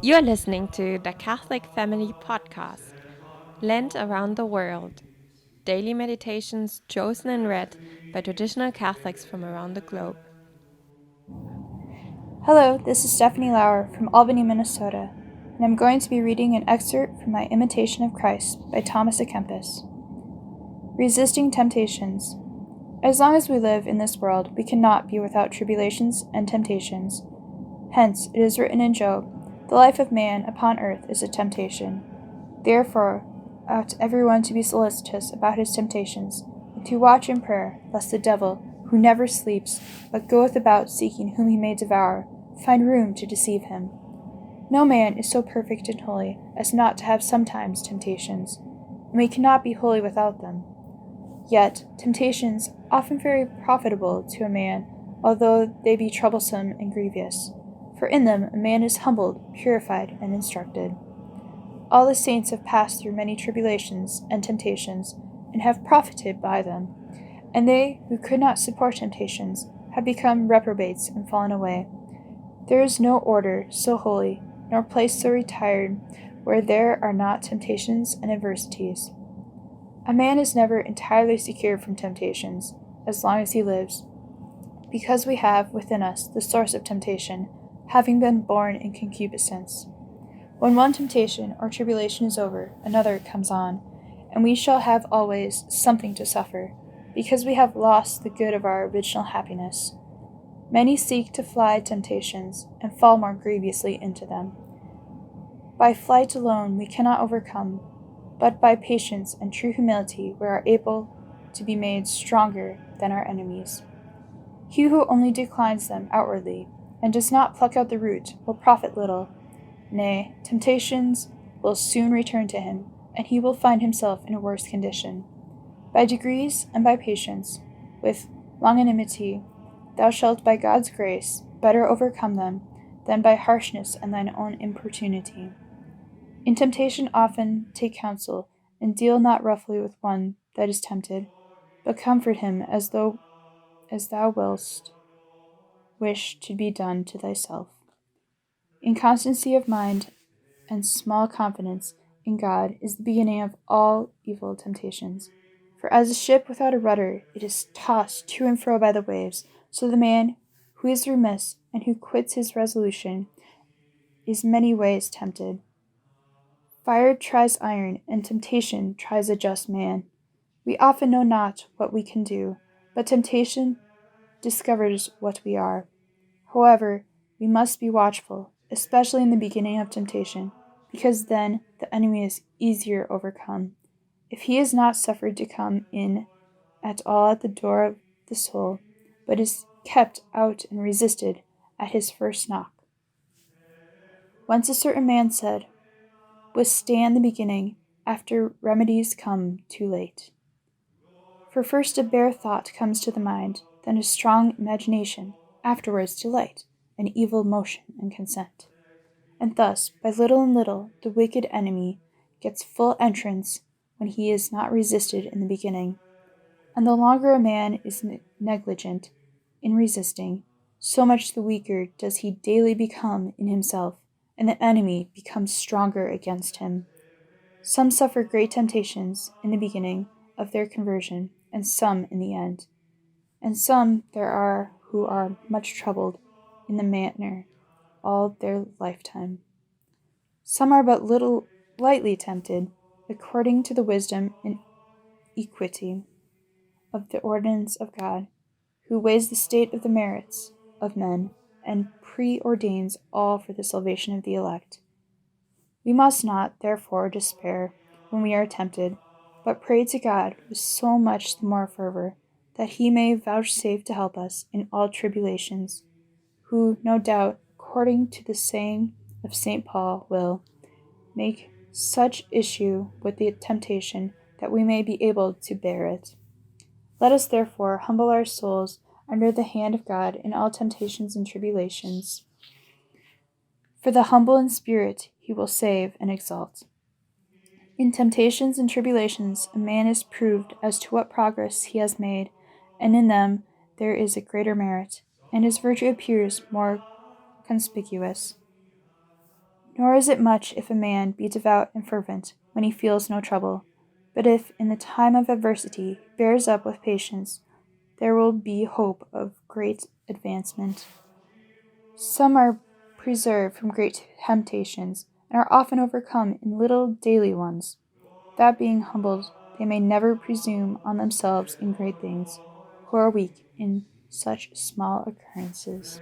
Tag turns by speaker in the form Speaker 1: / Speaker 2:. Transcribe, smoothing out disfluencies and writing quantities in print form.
Speaker 1: You're listening to the Catholic Family Podcast, Lent Around the World, daily meditations chosen and read by traditional Catholics from around the globe.
Speaker 2: Hello, this is Stephanie Lauer from Albany, Minnesota, and I'm going to be reading an excerpt from my Imitation of Christ by Thomas à Kempis. Resisting Temptations. As long as we live in this world, we cannot be without tribulations and temptations. Hence, it is written in Job, "The life of man upon earth is a temptation." Therefore, ought everyone to be solicitous about his temptations, and to watch in prayer, lest the devil, who never sleeps, but goeth about seeking whom he may devour, find room to deceive him. No man is so perfect and holy as not to have sometimes temptations, and we cannot be holy without them. Yet, temptations often very profitable to a man, although they be troublesome and grievous, for in them a man is humbled, purified, and instructed. All the saints have passed through many tribulations and temptations, and have profited by them, and they who could not support temptations have become reprobates and fallen away. There is no order so holy, nor place so retired, where there are not temptations and adversities. A man is never entirely secure from temptations, as long as he lives, because we have within us the source of temptation, having been born in concupiscence. When one temptation or tribulation is over, another comes on, and we shall have always something to suffer, because we have lost the good of our original happiness. Many seek to fly temptations, and fall more grievously into them. By flight alone we cannot overcome, but by patience and true humility we are able to be made stronger than our enemies. He who only declines them outwardly, and does not pluck out the root, will profit little. Nay, temptations will soon return to him, and he will find himself in a worse condition. By degrees and by patience, with longanimity, thou shalt by God's grace better overcome them than by harshness and thine own importunity. In temptation often take counsel, and deal not roughly with one that is tempted, but comfort him as thou willst wish to be done to thyself. Inconstancy of mind and small confidence in God is the beginning of all evil temptations. For as a ship without a rudder, it is tossed to and fro by the waves, so the man who is remiss and who quits his resolution is many ways tempted. Fire tries iron, and temptation tries a just man. We often know not what we can do, but temptation discovers what we are. However, we must be watchful, especially in the beginning of temptation, because then the enemy is easier overcome. If he is not suffered to come in at all at the door of the soul, but is kept out and resisted at his first knock. Once a certain man said, "Withstand the beginning, after remedies come too late." For first a bare thought comes to the mind, then a strong imagination, afterwards delight, an evil motion and consent. And thus, by little and little, the wicked enemy gets full entrance when he is not resisted in the beginning. And the longer a man is negligent in resisting, so much the weaker does he daily become in himself, and the enemy becomes stronger against him. Some suffer great temptations in the beginning of their conversion, and some in the end. And some there are who are much troubled in the manner all their lifetime. Some are but little lightly tempted, according to the wisdom and equity of the ordinance of God, who weighs the state of the merits of men, and preordains all for the salvation of the elect. We must not, therefore, despair when we are tempted, but pray to God with so much the more fervor, that he may vouchsafe to help us in all tribulations, who, no doubt, according to the saying of St. Paul, will make such issue with the temptation that we may be able to bear it. Let us therefore humble our souls under the hand of God in all temptations and tribulations. For the humble in spirit he will save and exalt. In temptations and tribulations a man is proved as to what progress he has made, and in them there is a greater merit, and his virtue appears more conspicuous. Nor is it much if a man be devout and fervent when he feels no trouble, but if in the time of adversity he bears up with patience, there will be hope of great advancement. Some are preserved from great temptations, and are often overcome in little daily ones, that being humbled they may never presume on themselves in great things, who are weak in such small occurrences.